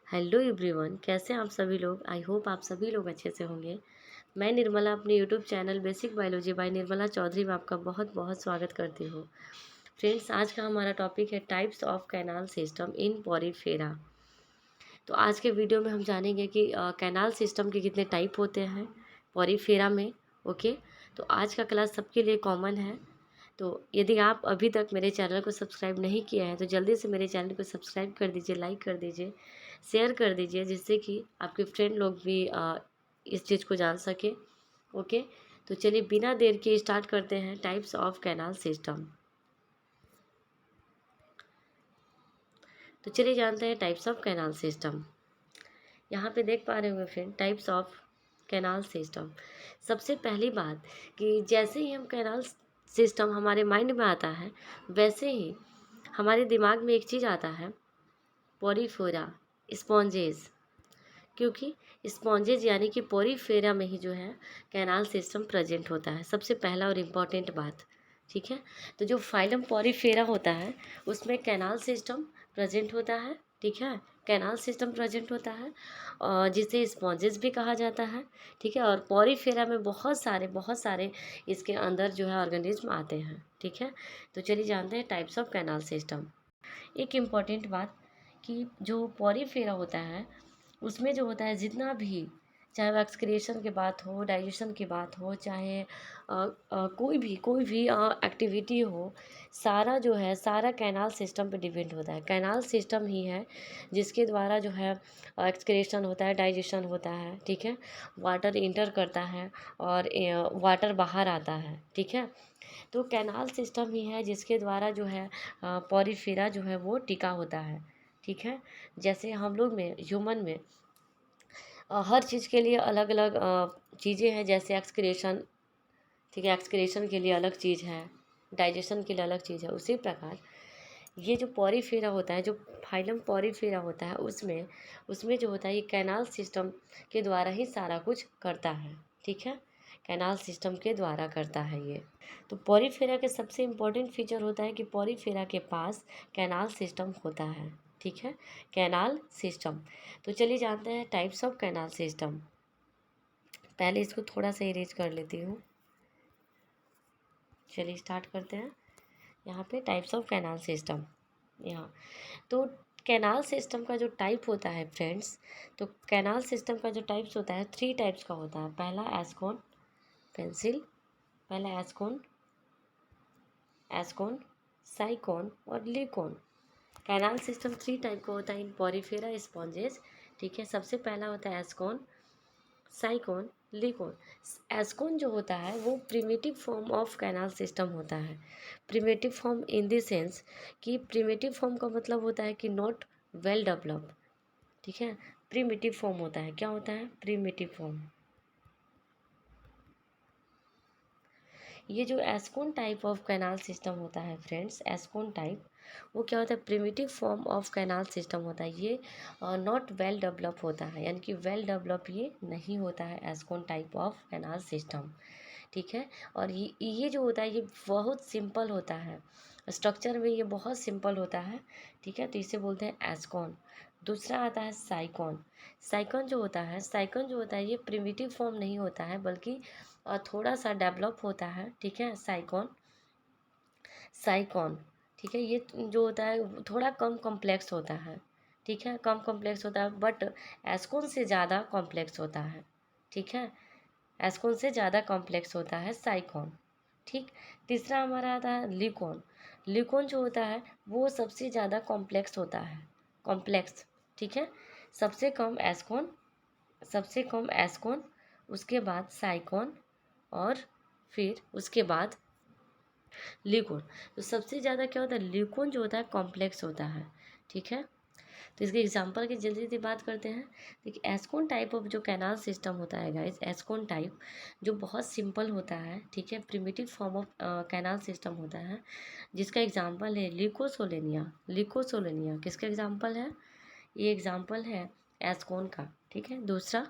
Hello everyone, कैसे हैं आप सभी लोग। आई होप आप सभी लोग अच्छे से होंगे। मैं निर्मला अपने YouTube channel basic biology by Nirmala Chaudhary में आपका बहुत बहुत स्वागत करती हूँ। फ्रेंड्स, आज का हमारा टॉपिक है types of canal system in Porifera. तो आज के वीडियो में हम जानेंगे कि कैनाल सिस्टम के कितने टाइप होते हैं पॉरीफेरा में। ओके, तो आज का क्लास सबके लिए कॉमन है। तो यदि आप अभी तक मेरे चैनल को सब्सक्राइब नहीं किया है तो जल्दी से मेरे चैनल को सब्सक्राइब कर दीजिए, लाइक कर दीजिए, शेयर कर दीजिए, जिससे कि आपके फ्रेंड लोग भी इस चीज़ को जान सके। ओके, तो चलिए बिना देर के स्टार्ट करते हैं टाइप्स ऑफ कैनाल सिस्टम। तो चलिए जानते हैं टाइप्स ऑफ कैनाल सिस्टम। यहाँ पे देख पा रहे होंगे friend, types of canal system. सबसे पहली बात कि जैसे ही हम कैनाल सिस्टम हमारे माइंड में आता है, वैसे ही हमारे दिमाग में एक चीज़ आता है, पॉरीफेरा, स्पॉन्जेस। क्योंकि स्पॉन्जेज यानी कि पॉरीफेरा में ही जो है कैनाल सिस्टम प्रेजेंट होता है। सबसे पहला और इम्पॉर्टेंट बात, ठीक है। तो जो फाइलम पॉरीफेरा होता है उसमें कैनाल सिस्टम प्रेजेंट होता है, ठीक है। कैनाल सिस्टम प्रेजेंट होता है और जिसे स्पॉन्जेस भी कहा जाता है, ठीक है। और पॉरीफेरा में बहुत सारे इसके अंदर जो है ऑर्गेनिज्म आते हैं, ठीक है। तो चलिए जानते हैं टाइप्स ऑफ कैनाल सिस्टम। एक इम्पॉर्टेंट बात कि जो पॉरीफेरा होता है उसमें जो होता है जितना भी, चाहे वो एक्सक्रिएशन की बात हो, डाइजेशन की बात हो, चाहे कोई भी एक्टिविटी हो, सारा जो है सारा कैनाल सिस्टम पे डिपेंड होता है। कैनाल सिस्टम ही है जिसके द्वारा जो है एक्सक्रिएशन होता है, डाइजेशन होता है, ठीक है। वाटर इंटर करता है और वाटर बाहर आता है, ठीक है। तो कैनाल सिस्टम ही है जिसके द्वारा जो है पॉरीफेरा जो है वो टिका होता है, ठीक है। जैसे हम लोग में, ह्यूमन में हर चीज़ के लिए अलग अलग चीज़ें हैं, जैसे एक्सक्रिएशन, ठीक है। एक्सक्रिएशन के लिए अलग चीज़ है, डाइजेशन के लिए अलग चीज़ है। उसी प्रकार ये जो पॉरीफेरा होता है, जो फाइलम पॉरीफेरा होता है, उसमें उसमें जो होता है ये कैनाल सिस्टम के द्वारा ही सारा कुछ करता है, ठीक है। कैनाल सिस्टम के द्वारा करता है ये। तो पॉरीफेरा के सबसे इम्पोर्टेंट फीचर होता है कि पॉरीफेरा के पास कैनाल सिस्टम होता है, ठीक है। Canal system. तो चलिए जानते हैं टाइप्स ऑफ कैनाल सिस्टम। पहले इसको थोड़ा सा इरेज कर लेती हूँ। चलिए स्टार्ट करते हैं। यहाँ पे टाइप्स ऑफ कैनाल सिस्टम, यहाँ तो कैनाल सिस्टम का जो टाइप होता है फ्रेंड्स, तो कैनाल सिस्टम का जो टाइप्स होता है 3 टाइप्स का होता है। पहला एस्कोन पेंसिल, पहला एस्कोन, एस्कोन, साइकोन और लीकोन। कैनाल सिस्टम 3 टाइप का होता है इन पॉरीफेरा स्पॉन्जेस, ठीक है। सबसे पहला होता है एस्कोन, साइकोन, लीकोन। एस्कोन जो होता है वो primitive form of canal system होता है। Primitive form in the sense कि प्रिमिटिव फॉर्म का मतलब होता है कि नॉट वेल डेवलप्ड, ठीक है। प्रिमिटिव फॉर्म होता है, क्या होता है, प्रिमिटिव फॉर्म। ये जो ascon type of canal system होता है फ्रेंड्स, एस्कोन टाइप, वो क्या होता है, primitive form of canal system होता है। ये नॉट वेल डेवलप होता है, यानी कि वेल डेवलप ये नहीं होता है ascon type of canal system, ठीक है। और ये जो होता है ये बहुत सिंपल होता है, स्ट्रक्चर में ये बहुत सिंपल होता है, ठीक है। तो इसे बोलते हैं एस्कोन। दूसरा आता है साइकोन। साइकोन जो होता है ये प्रिमिटिव फॉर्म नहीं होता है, बल्कि थोड़ा सा डेवलप होता है, ठीक है। साइकोन, साइकोन, ठीक है। ये जो होता है थोड़ा कम कॉम्प्लेक्स होता है, ठीक है, कम कॉम्प्लेक्स होता है, बट एस्कोन से ज़्यादा कॉम्प्लेक्स होता है, ठीक है। एस्कोन से ज़्यादा कॉम्प्लेक्स होता है साइकोन, ठीक। तीसरा हमारा आता है लिकोन। लिकोन जो होता है वो सबसे ज़्यादा कॉम्प्लेक्स होता है, कॉम्प्लेक्स, ठीक है। सबसे कम एस्कोन, सबसे कम एस्कोन, उसके बाद साइकोन और फिर उसके बाद लिकोन। तो सबसे ज़्यादा क्या होता है, लिकोन जो होता है कॉम्प्लेक्स होता है, ठीक है। तो इसके एग्जांपल की जल्दी से बात करते हैं। देखिए एस्कोन टाइप ऑफ जो कैनाल सिस्टम होता है गाइस, एस्कोन टाइप जो बहुत सिंपल होता है, ठीक है, primitive form of canal system होता है, जिसका एग्जांपल है लिकोसोलेनिया। लिकोसोलेनिया किसका एग्जांपल है, ये एग्जांपल है एस्कोन का, ठीक है। दूसरा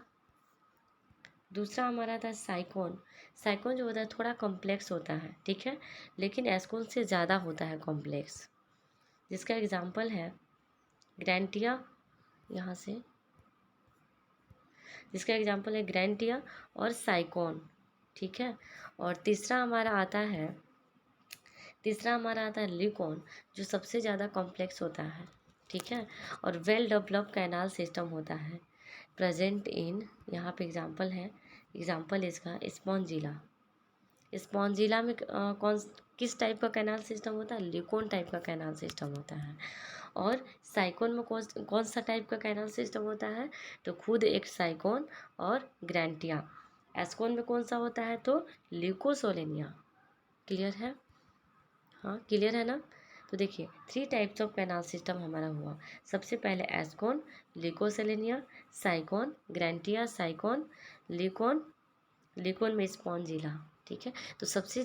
दूसरा हमारा था साइकोन। साइकोन जो होता है थोड़ा कॉम्प्लेक्स होता है, ठीक है, लेकिन एस्कोन से ज़्यादा होता है कॉम्प्लेक्स, जिसका एग्जांपल है ग्रैंटिया, यहाँ से जिसका एग्जाम्पल है ग्रैंटिया और साइकोन, ठीक है। और तीसरा हमारा आता है ल्यूकॉन, जो सबसे ज़्यादा कॉम्प्लेक्स होता है, ठीक है, और वेल डेवलप्ड कैनाल सिस्टम होता है, प्रेजेंट इन, यहाँ पे एग्जाम्पल इसका स्पॉन्जिला। स्पॉन्जिला में किस टाइप का कैनाल सिस्टम होता है? ल्यूकोन टाइप का कैनाल सिस्टम होता है। और साइकोन में कौन सा टाइप का कैनाल सिस्टम होता है? तो खुद एक साइकोन और ग्रैंटिया। एस्कोन में कौन सा होता है? तो ल्यूकोसोलेनिया। क्लियर है? हाँ, क्लियर है ना? तो देखिए 3 टाइप्स ऑफ कैनाल सिस्टम हमारा हुआ। सबसे पहले एस्कोन, ल्यूकोसेलेनिया, साइकोन, ग्रैंटिया, साइकोन, ल्यूकोन, ल्यूकोन में स्पॉन्जिला, ठीक है। तो सबसे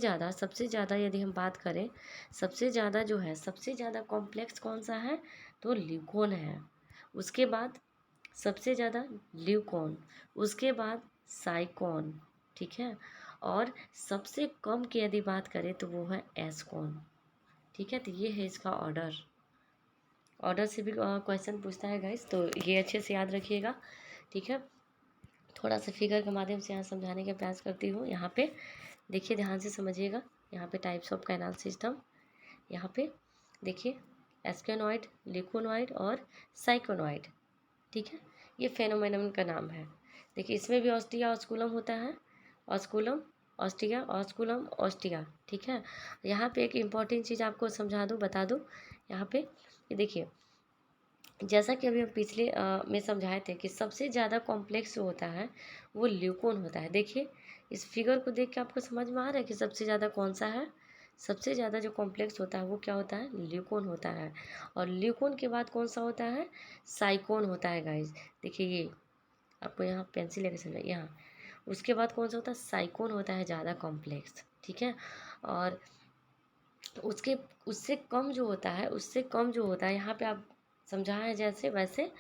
ज़्यादा यदि हम बात करें, सबसे ज़्यादा कॉम्प्लेक्स कौन सा है? तो ल्यूकोन है। उसके बाद सबसे ज़्यादा ल्यूकोन, उसके बाद साइकोन, ठीक है। और सबसे कम की यदि बात करें तो वो है एस्कोन, ठीक है। तो ये है इसका ऑर्डर से भी क्वेश्चन पूछता है गाइस, तो ये अच्छे से याद रखिएगा, ठीक है। थोड़ा सा फिगर के माध्यम से यहाँ समझाने का प्रयास करती हूँ। यहाँ पे देखिए, ध्यान से समझिएगा। यहाँ पे टाइप्स ऑफ कैनाल सिस्टम, यहाँ पे देखिए एस्केनॉइड, लिकोनॉइड और साइकोनॉइड, ठीक है। ये फेनोमेनन का नाम है। देखिए इसमें भी ऑस्टिया ऑस्कुलम होता है, ऑस्कुलम ऑस्टिया, ऑस्कुलम ऑस्टिया, ठीक है। यहाँ पे एक इम्पॉर्टेंट चीज़ आपको समझा दूँ, बता दूँ। यहाँ पे ये देखिए, जैसा कि अभी हम पिछले में समझाए थे कि सबसे ज़्यादा कॉम्प्लेक्स जो होता है वो ल्यूकोन होता है। देखिए इस फिगर को देख के आपको समझ में आ रहा है कि सबसे ज़्यादा कौन सा है? सबसे ज़्यादा जो कॉम्प्लेक्स होता है वो क्या होता है? ल्यूकोन होता है। और ल्यूकोन के बाद कौन सा होता है? साइकोन होता है गाइज। देखिए ये आपको यहाँ पेंसिल लेकर समझ, यहाँ उसके बाद कौन सा होता है? साइकोन होता है ज़्यादा कॉम्प्लेक्स, ठीक है। और उसके उससे कम जो होता है, यहाँ पे आप समझा है जैसे वैसे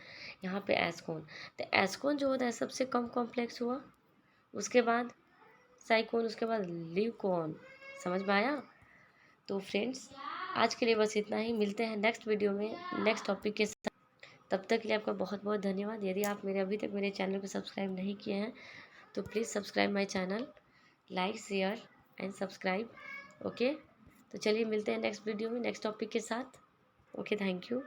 यहाँ पे एस्कोन। तो एस्कोन जो होता है सबसे कम कॉम्प्लेक्स हुआ, उसके बाद साइकोन, उसके बाद ल्यूकोन। समझ में आया? तो फ्रेंड्स आज के लिए बस इतना ही। मिलते हैं नेक्स्ट वीडियो में नेक्स्ट टॉपिक के साथ। तब तक के लिए आपका बहुत बहुत धन्यवाद। यदि आप अभी तक मेरे चैनल को सब्सक्राइब नहीं किए हैं तो please subscribe my channel, like share and subscribe, okay. तो चलिए मिलते हैं नेक्स्ट वीडियो में नेक्स्ट टॉपिक के साथ। Okay, thank you.